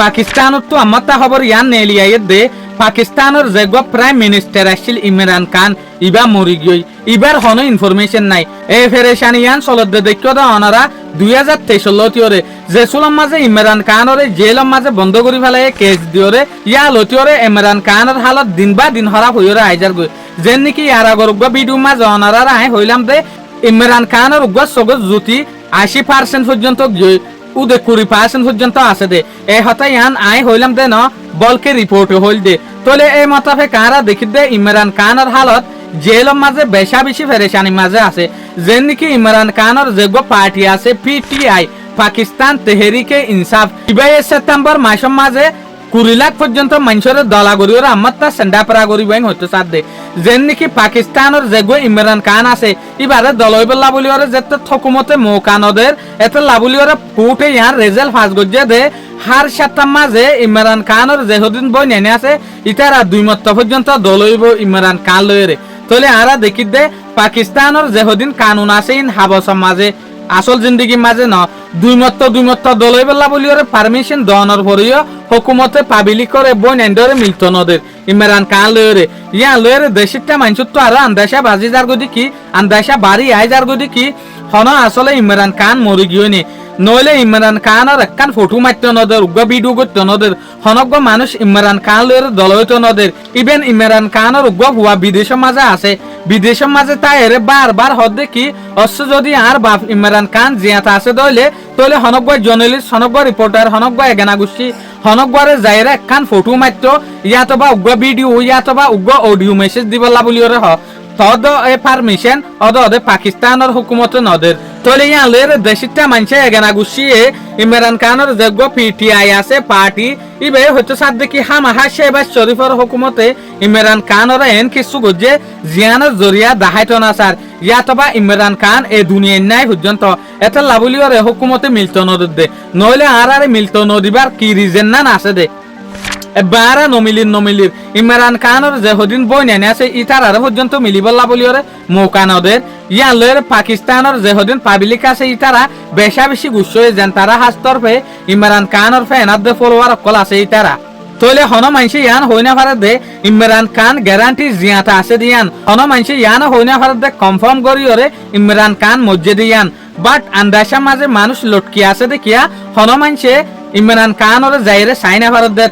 পাকিস্তানত তো আমারটা খবর ইয়ান নেলিয়াইয়ে দে পাকিস্তানের যে প্রাইম মিনিস্টার আসছিল ইমরান খান ইবা মরি গই ইবার হনো ইনফরমেশন নাই এ ফেরেশানি ইয়ান চলত দেখো দা অনারা 2023 লতিওরে যে সুলম মাঝে ইমরান খানরে জেলম মাঝে বন্ধ করি ফেলায় কেস দিওরে ইয়া লতিওরে ইমরান খানের হালত দিন বা দিন খারাপ হইরে আইজার গই যেন নাকি ইয়ার আগর ভিডিও মাঝে অনারা আই হইলাম দে ইমরান খানের সগজ জুতি 80% পর্যন্ত উদে 20% পর্যন্ত আছে দে এ হতা ইয়ান আই হইলাম দে ন বলকে রিপোর্ট হইল দে তোলে এই মতাফে কারা দেখি দে ইমরান খানের হালত জেলর মাঝে বেশি ফেরেশানি মাঝে আছে যেন নাকি ইমরান খানের যে পার্টি আছে পিটিআই পাকিস্তান তেহরিকে ইনসাফ 22 সেপ্টেম্বর মাসের মাঝে 20 লাখ পর্যন্ত মানুষের দলাগরিওর আমারটা সেন্ডাপরা করিবেন হইতে চার দে যেন নাকি পাকিস্তানের যে ইমরান খান আছে এবারে দলইবল্লা বলিওরে যে থকুমতে মৌকানদের এত লাবলিওরে ফুটে ইয়ার রেজাল্ট ফাঁস গজ্জে দে হার সাতটার মাঝে ইমরান খানের যেহদিন বই নেনে আছে ইতারা 2 মত পর্যন্ত দলইব ইমরান খান লইরে তাহলে আরা দেখি দে পাকিস্তানের যেহদিন কানুন আছে ইন হাবসর মাঝে আসল জিন্দগির মাঝে ন 2 মত দলইবল্লা বলিওরে পারমিশন দনর পরিও হুকুমতে পাবলিক করে বই নেন্ডরে মিলতো নদের ইমরান খান লইরে ইয়া লইরে দেশিটা মানুষ তো আরো আন্দাসা বাজি যার গদি কি আন্দাসা বাড়ি আই যার গদি কি হন আসলে ইমরান খান মরি গিয়েনি নইলে ইমরান খানের একখান ফটো মারতো নদের উগ্র ভিডিও করতো নদের হনজ্ঞ মানুষ ইমরান খান লইরে দলইতো নদের ইভেন ইমরান খানের উগ্র হুয়া বিদেশের মাঝে আছে বিদেশের মাঝে তাই এরে বারবার হদ কি অশ্ব যদি আর বাপ ইমরান খান জিয়াতা আছে দইলে তইলে হনজ্ঞ জার্নালিস্ট হনজ্ঞ রিপোর্টার হনজ্ঞ এগেনা গোষ্ঠী হনজ্ঞরে যাইরে একখান ফটো মারতো ইয়াতো বা উগ্র ভিডিও ইয়াতো বা উগ্র অডিও মেসেজ দিবলা বলিওরে হ তদ এ পারমিশন অদে পাকিস্তানের হুকুমতে নদের তলে ইয়ালের দেশিটা মানুষে এগেনা গুছিয়ে ইমরান খানের যোগ্য পিটিআই আছে পার্টি ইবে হয়তো সাদ দেখি হামাহা শেহবাজ শরীফের হুকুমতে ইমরান খানের এন কিছু গজে জিয়ানের জরিয়া দাহাইতো না স্যার ইয়াতবা ইমরান খান এ দুনিয়ায় নাই পর্যন্ত এত লাবলিওর হুকুমতে মিলতো নদর দে নইলে আর মিলতো নদিবার কি রিজন না আছে দে এবারে নমিলির ইমরান খানের যে হদিন বই নেনে আছে ইতার আর পর্যন্ত মিলিবল্লা বলিওরে মৌকানদের ইয়ালের পাকিস্তানের যে হদিন পাবলিক আছে ইতারা বেশি গুচ্ছ যেন তারা হাস্তরফে ইমরান খানের ফ্যানার ফলোয়ার অকল আছে ইতারা তইলে হন মানসি ইয়ান হইনা পারে দে ইমরান খান গ্যারান্টি জিয়াতা আছে দিয়ান হন মানসি ইয়ান হইনা পারে দে কনফার্ম করিওরে ইমরান খান মসজিদে ইয়ান বাট আন্দাসা মাঝে মানুষ লটকি আছে দেখিয়া হন মানসে ইমরান খানের যাইরে চাইনা ভারত দে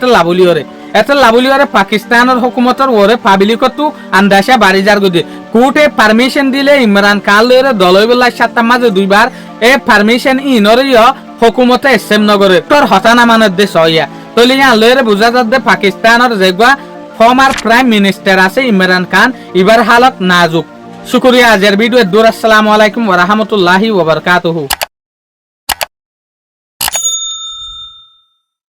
এত লাবলিওরে পাকিস্তানের হুকুমতের ওরে পাবলিকতো আন্দাসা বাড়ি যার গদি কোর্টে পারমিশন দিলে ইমরান খান লইরে দলইবল্লার সাথে মাঝে 2 বার এ পারমিশন ইনরিও হুকুমতে এসএম নগরে তোর হতানা মানের দেশ হইয়া তলি ইয়া লইরে বুঝা যাচ্ছে পাকিস্তানের যেগা ফর্মার প্রাইম মিনিস্টার আছে ইমরান খান এবার হালত নাজুক শুকরিয়া আজের ভিডিও দূর আসসালামু আলাইকুম ওয়া রাহমাতুল্লাহি ওয়া বারাকাতুহু।